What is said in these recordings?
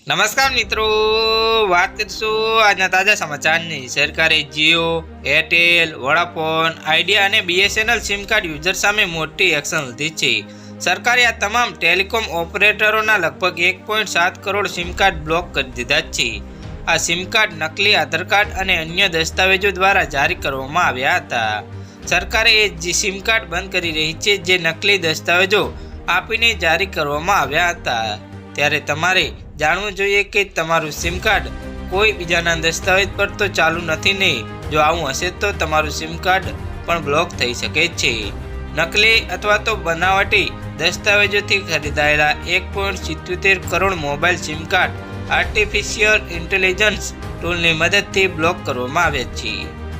નમસ્કાર મિત્રો, વાત કરીશું આજના તાજા સમાચારની। સરકારે જીઓ, એરટેલ, વોડાફોન, આઈડિયા અને બીએસએનએલ સિમ કાર્ડ યુઝર સામે મોટી એક્શન લીધી છે। સરકારે આ તમામ ટેલિકોમ ઓપરેટરોના લગભગ 1.7 કરોડ સિમ કાર્ડ બ્લોક કરી દીધા છે। આ સિમ કાર્ડ નકલી આધાર કાર્ડ અને અન્ય દસ્તાવેજો દ્વારા જારી કરવામાં આવ્યા હતા। સરકારે એ સિમ કાર્ડ બંધ કરી રહી છે જે નકલી દસ્તાવેજો આપીને જારી કરવામાં આવ્યા હતા। ત્યારે તમારે જાણવું જોઈએ કે તમારું સિમ કાર્ડ કોઈ બીજાના દસ્તાવેજ પર તો ચાલુ નથી ને। જો આવું હશે તો તમારું સિમ કાર્ડ પણ બ્લોક થઈ શકે છે। નકલી અથવા તો બનાવટી દસ્તાવેજોથી ખરીદાયેલા 1.77 crore mobile sim card artificial intelligence ટૂલની મદદથી બ્લોક કરવામાં આવ્યા છે।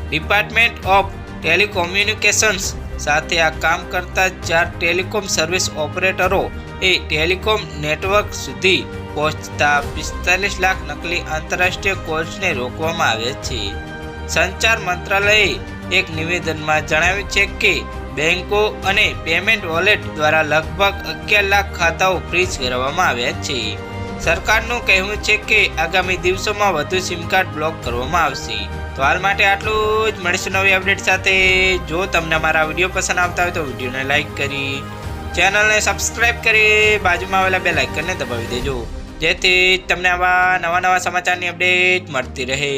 ડિપાર્ટમેન્ટ ઓફ ટેલિકોમ્યુનિકેશન્સ સાથે આ કામ કરતા 4 ટેલિકોમ સર્વિસ ઓપરેટરો એ ટેલિકોમ નેટવર્ક સુધી પહોંચતા 45 લાખ નકલી આંતરરાષ્ટ્રીય કોલ્સને રોકવામાં આવ્યા છે। સંચાર મંત્રાલયે એક નિવેદનમાં જણાવ્યું છે કે બેંકો અને પેમેન્ટ વોલેટ દ્વારા લગભગ 11 લાખ ખાતાઓ ફ્રીઝ કરવામાં આવ્યા છે। સરકારનું કહેવું છે કે આગામી દિવસોમાં વધુ સિમ કાર્ડ બ્લોક કરવામાં આવશે। તો હાલ માટે આટલું જ, મળીશું નવી અપડેટ સાથે। જો તમને અમારા વિડીયો પસંદ આવતા હોય તો વિડીયોને લાઇક કરી, ચેનલને સબસ્ક્રાઇબ કરી બાજુમાં આવેલા બેલ આઇકનને દબાવી દેજો, જેથી તમને આવા નવા સમાચારની અપડેટ મળતી રહે।